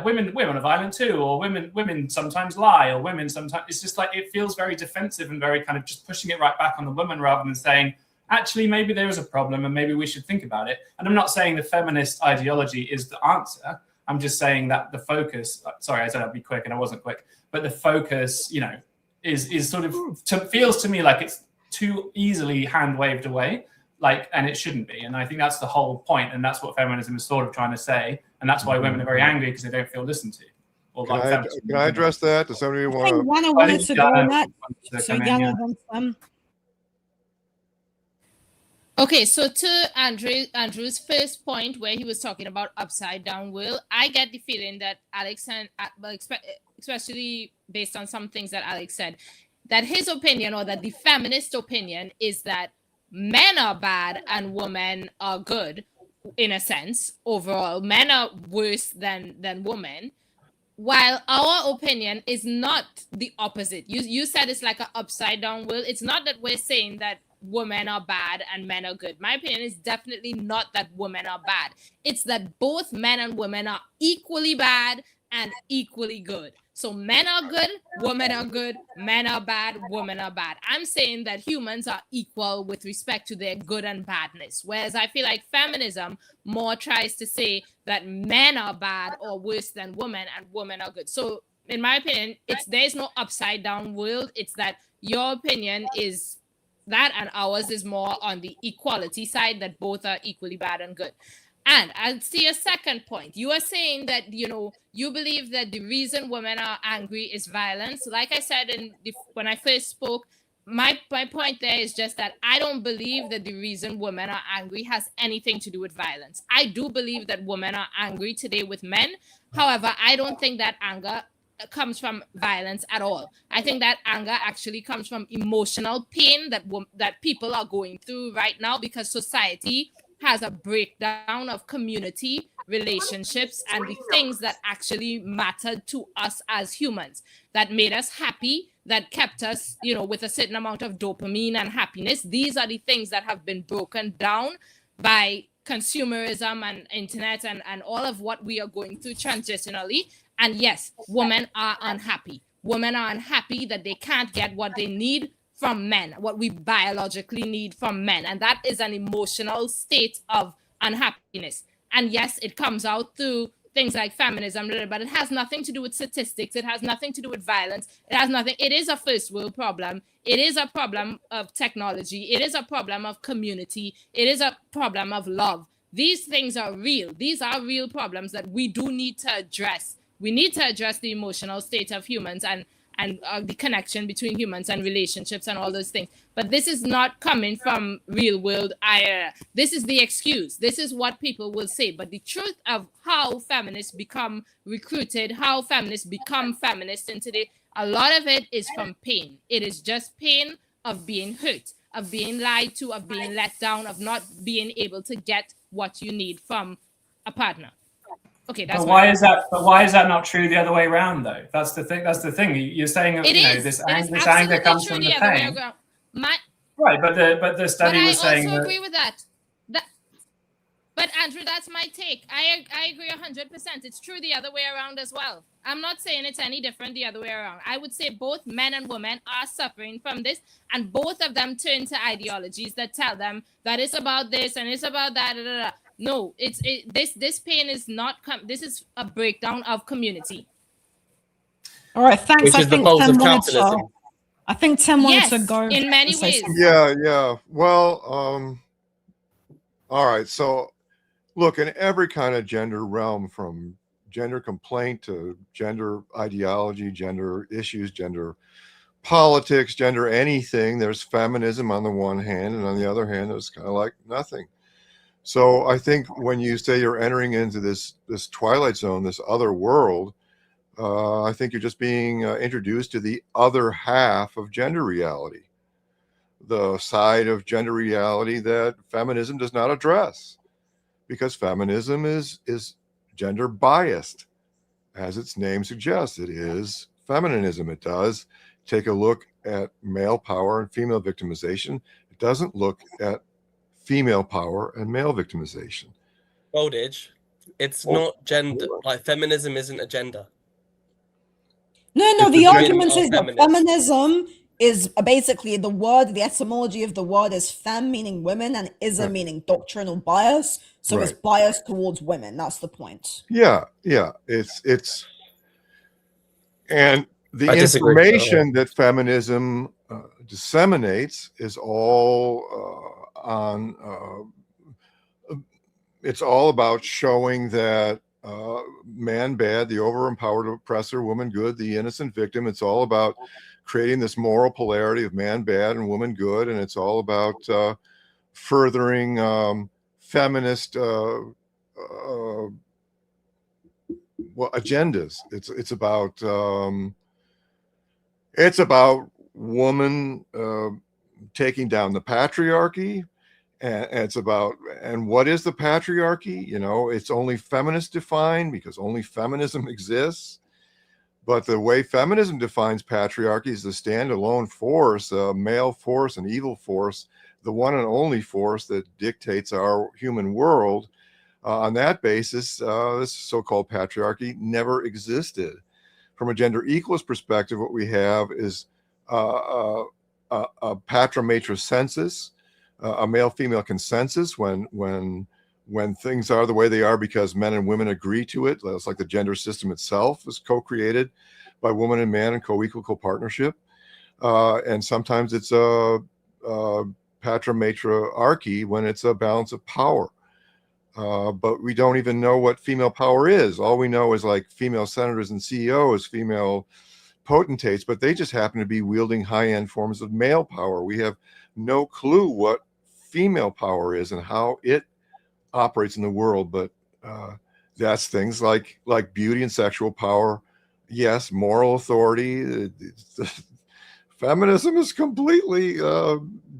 women are violent too, or women sometimes lie, or women sometimes, it's just like, it feels very defensive and very kind of just pushing it right back on the woman rather than saying, actually, maybe there is a problem and maybe we should think about it. And I'm not saying the feminist ideology is the answer. I'm just saying that the focus, sorry, I said I'd be quick and I wasn't quick, but the focus, is sort of, feels to me like it's too easily hand waved away, and it shouldn't be. And I think that's the whole point, and that's what feminism is sort of trying to say, and that's why women are very angry, because they don't feel listened to. Can I address that? Does somebody want to? Jana wanted to go on that. So Jana, then Okay, so to Andrew's first point, where he was talking about upside down world, I get the feeling that Alex, and especially based on some things that Alex said, that his opinion, or that the feminist opinion, is that men are bad and women are good, in a sense. Overall, men are worse than women, while our opinion is not the opposite. You said it's like an upside down world. It's not that we're saying that women are bad and men are good. My opinion is definitely not that women are bad. It's that both men and women are equally bad and equally good. So men are good, women are good, men are bad, women are bad. I'm saying that humans are equal with respect to their good and badness. Whereas I feel like feminism more tries to say that men are bad or worse than women and women are good. So in my opinion, there's no upside down world. It's that your opinion is that and ours is more on the equality side, that both are equally bad and good. And I'll see a second point. You are saying that, you believe that the reason women are angry is violence. Like I said when I first spoke, my point there is just that I don't believe that the reason women are angry has anything to do with violence. I do believe that women are angry today with men. However, I don't think that anger comes from violence at all. I think that anger actually comes from emotional pain that people are going through right now, because society has a breakdown of community relationships and the things that actually mattered to us as humans, that made us happy, that kept us, with a certain amount of dopamine and happiness. These are the things that have been broken down by consumerism and internet and all of what we are going through transitionally. And yes, women are unhappy. Women are unhappy that they can't get what they need from men, what we biologically need from men. And that is an emotional state of unhappiness. And yes, it comes out through things like feminism, but it has nothing to do with statistics. It has nothing to do with violence. It is a first world problem. It is a problem of technology. It is a problem of community. It is a problem of love. these things are real. These are real problems that we do need to address. We need to address the emotional state of humans and the connection between humans and relationships and all those things. But this is not coming from real world. This is the excuse. This is what people will say. But the truth of how feminists become recruited, how feminists become feminists in today, a lot of it is from pain. It is just pain of being hurt, of being lied to, of being let down, of not being able to get what you need from a partner. Okay, that's but why is that? But why is that not true the other way around, though? That's the thing. That's the thing. You're saying this anger comes from the pain, right? But the study was saying that. I also agree with that. But Andrew, that's my take. I agree 100%. It's true the other way around as well. I'm not saying it's any different the other way around. I would say both men and women are suffering from this, and both of them turn to ideologies that tell them that it's about this and it's about that. Da, da, da. No, this pain is not. This is a breakdown of community. All right, thanks. Which is the pulse of capitalism. I think Tim wanted to go in many ways. Yeah. Well, all right. So, look, in every kind of gender realm, from gender complaint to gender ideology, gender issues, gender politics, gender anything, there's feminism on the one hand, and on the other hand, there's kind of like nothing. So I think when you say you're entering into this twilight zone, this other world, I think you're just being introduced to the other half of gender reality, the side of gender reality that feminism does not address, because feminism is gender biased. As its name suggests, it is feminism. It does take a look at male power and female victimization. It doesn't look at female power and male victimization. Goldich, it's not gender. Like, feminism isn't a gender. No, the argument is that feminism is basically the word, the etymology of the word is fem, meaning women, and ism, meaning doctrinal bias. So it's biased towards women. That's the point. Yeah. It's and the information that feminism disseminates is all it's all about showing that man bad, the over-empowered oppressor, woman good, the innocent victim. It's all about creating this moral polarity of man bad and woman good, and it's all about furthering feminist agendas. It's about woman taking down the patriarchy, and it's about, and what is the patriarchy? It's only feminist defined because only feminism exists. But the way feminism defines patriarchy is the standalone force, a male force, an evil force, the one and only force that dictates our human world. On that basis, this so-called patriarchy never existed. From a gender equalist perspective, what we have is a patramatrous a male-female consensus when things are the way they are because men and women agree to it. It's like the gender system itself is co-created by woman and man in co-equal co-partnership. And sometimes it's a patramatriarchy when it's a balance of power. But we don't even know what female power is. All we know is like female senators and CEOs, female potentates, but they just happen to be wielding high-end forms of male power. We have no clue what female power is and how it operates in the world, but that's things like beauty and sexual power. Yes, moral authority. Feminism is completely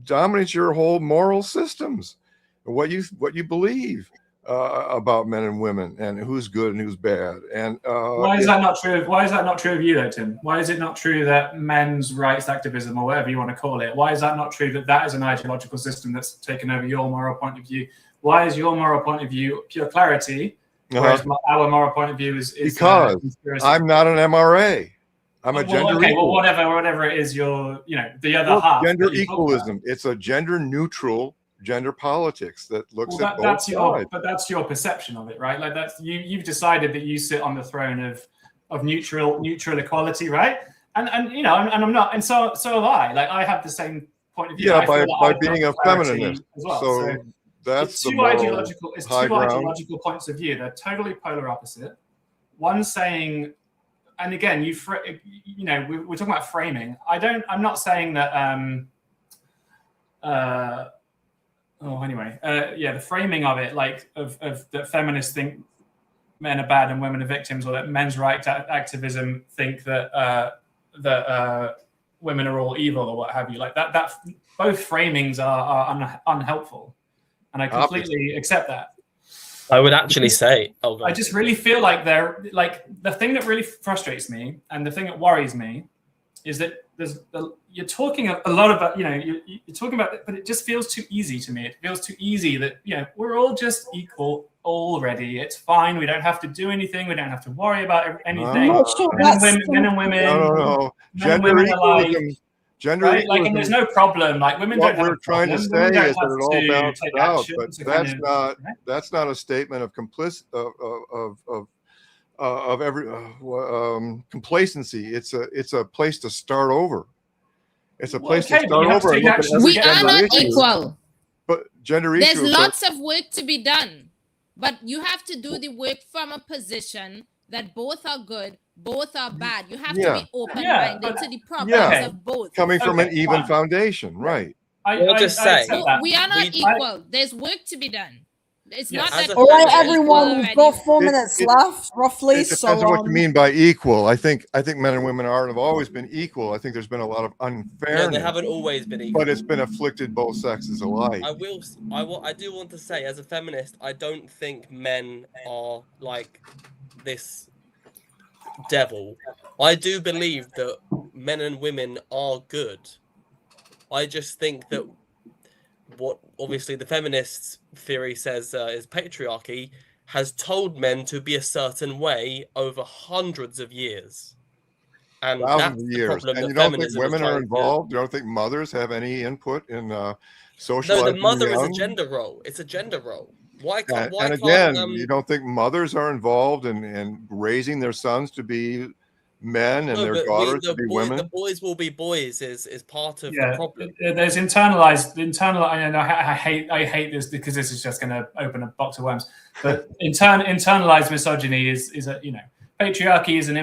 dominates your whole moral systems, what you believe about men and women, and who's good and who's bad. And why is that not true? Why is that not true of you, though, Tim? Why is it not true that men's rights activism, or whatever you want to call it, why is that not true that is an ideological system that's taken over your moral point of view? Why is your moral point of view pure clarity, whereas our moral point of view is because I'm not an MRA. I'm a gender. Okay, well, whatever it is, the other half. Gender equalism. It's a gender neutral gender politics that looks at both sides. But that's your perception of it, right? Like that's you've decided that you sit on the throne of neutral equality, right? And I'm not, and so have I. Like I have the same point of view. Yeah, by being a feminist. Well, so That's the two moral ideological. It's two high ground. ideological points of view. They're totally polar opposite. One saying, and again, we're talking about framing. I'm not saying that. The framing of it, like of that feminists think men are bad and women are victims, or that men's rights activism think that women are all evil or what have you. Like that both framings are unhelpful, and I completely accept that. I would actually say, I just really feel like they're like, the thing that really frustrates me and the thing that worries me is that you're talking a lot about, you're talking about, but it just feels too easy to me. It feels too easy that, we're all just equal already. It's fine. We don't have to do anything. We don't have to worry about anything. Men and women. No. Gender equalism. Gender right? Like, and there's no problem. Like, women don't have a problem. What we're trying to say is that it all balances out, but that's not a statement of complacency. It's a place to start over. It's a place to start over. We are not equal. But gender issues. There's lots of work to be done, but you have to do the work from a position that both are good, both are bad. You have to be open-minded to the problems of both. Coming from an even foundation, right? I'll just say, we are not equal. There's work to be done. It's not that. All right, everyone, we've got 4 minutes left, roughly. It depends on what you mean by equal. I think men and women have always been equal. I think there's been a lot of unfairness. No, they haven't always been equal. But it's been afflicted both sexes alike. I do want to say, as a feminist, I don't think men are like this devil. I do believe that men and women are good. I just think that what obviously the feminists theory says is patriarchy has told men to be a certain way over hundreds of years. And thousands of years. And you don't think women are involved? You don't think mothers have any input in socializing? No, the mother is a gender role. It's a gender role. Why can't you don't think mothers are involved in raising their sons to be men and their daughters to be women? The boys will be boys is part of the problem. There's internalized. I hate this because this is just going to open a box of worms. But internalized misogyny is patriarchy is an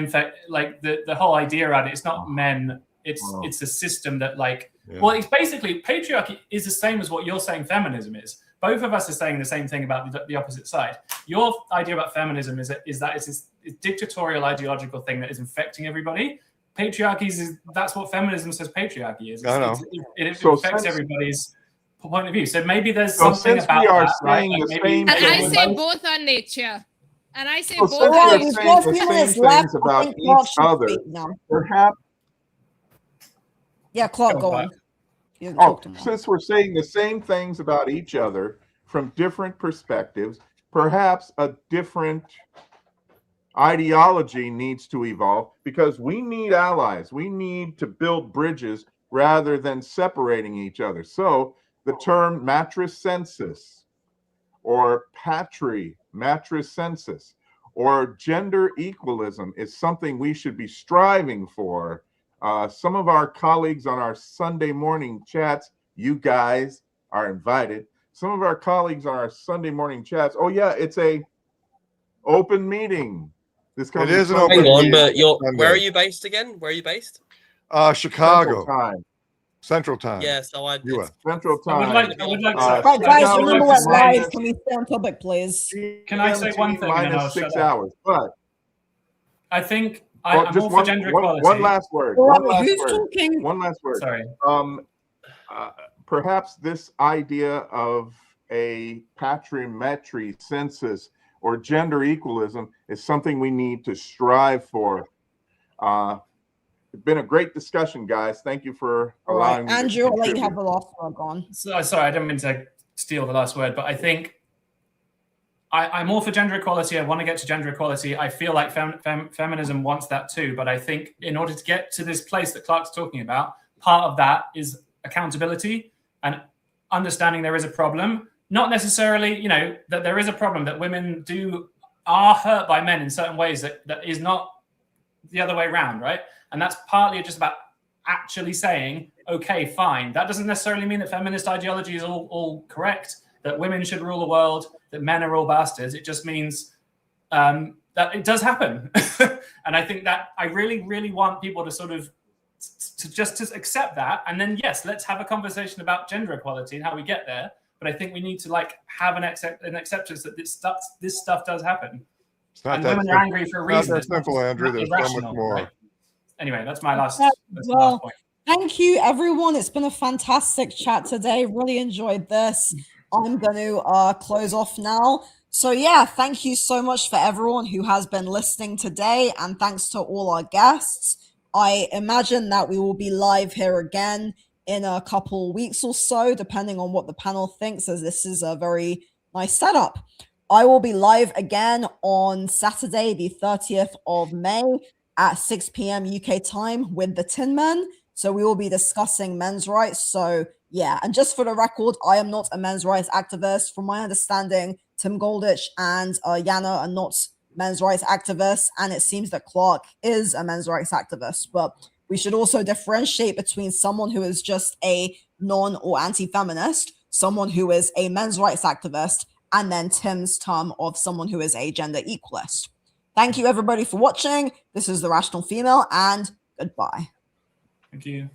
like the whole idea around it. It's not men. It's a system that well, it's basically patriarchy is the same as what you're saying feminism is. Both of us are saying the same thing about the opposite side. Your idea about feminism is that it's this dictatorial ideological thing that is infecting everybody. Patriarchy that's what feminism says patriarchy is. It affects everybody's point of view. So maybe there's something about that. Right? And I say both are nature. And I say both are nature. We've got 3 minutes left about each other. Perhaps. Yeah, Clark, go on. Since we're saying the same things about each other from different perspectives, perhaps a different ideology needs to evolve, because we need allies. We need to build bridges rather than separating each other. So the term matricensis or matricensis or gender equalism is something we should be striving for. Some of our colleagues on our Sunday morning chats, you guys are invited. Some of our colleagues on our Sunday morning chats, it's a open meeting. It is an open meeting. But where are you based again? Where are you based? Chicago. Central time. Yeah, so Central time. I would like right, guys, remember what live. Can we stay on topic, please? Can I say one thing? Minus 6 hours. But I think I'm all for gender equality. One last word. One last word. Sorry. Perhaps this idea of a patrimetry census or gender equalism is something we need to strive for. It's been a great discussion, guys. Thank you for allowing me. Andrew, I'll let you have the last word on. So, sorry, I didn't mean to steal the last word, but I think I'm all for gender equality. I want to get to gender equality. I feel like feminism wants that too. But I think in order to get to this place that Clark's talking about, part of that is accountability and understanding there is a problem. Not necessarily, that there is a problem, that women are hurt by men in certain ways that is not the other way around, right? And that's partly just about actually saying, okay, fine. That doesn't necessarily mean that feminist ideology is all correct. that women should rule the world, that men are all bastards. It just means that it does happen. And I think that I really, really want people to sort of to accept that. And then, yes, let's have a conversation about gender equality and how we get there. But I think we need to like have an acceptance that this stuff does happen. And women are angry for a reason. It's not that simple, Andrew. There's so much more. Right? Anyway, that's my last, well, point. Thank you, everyone. It's been a fantastic chat today. Really enjoyed this. I'm going to close off now. So yeah, thank you so much for everyone who has been listening today. And thanks to all our guests. I imagine that we will be live here again in a couple weeks or so, depending on what the panel thinks, as this is a very nice setup. I will be live again on Saturday, the 30th of May at 6 p.m. UK time with the Tin Men. So we will be discussing men's rights. So yeah, and just for the record, I am not a men's rights activist. From my understanding, Tim Goldich and Jana are not men's rights activists, and it seems that Clark is a men's rights activist. But we should also differentiate between someone who is just a non or anti-feminist, someone who is a men's rights activist, and then Tim's term of someone who is a gender equalist. Thank you, everybody, for watching. This is The Rational Female, and goodbye. Thank you.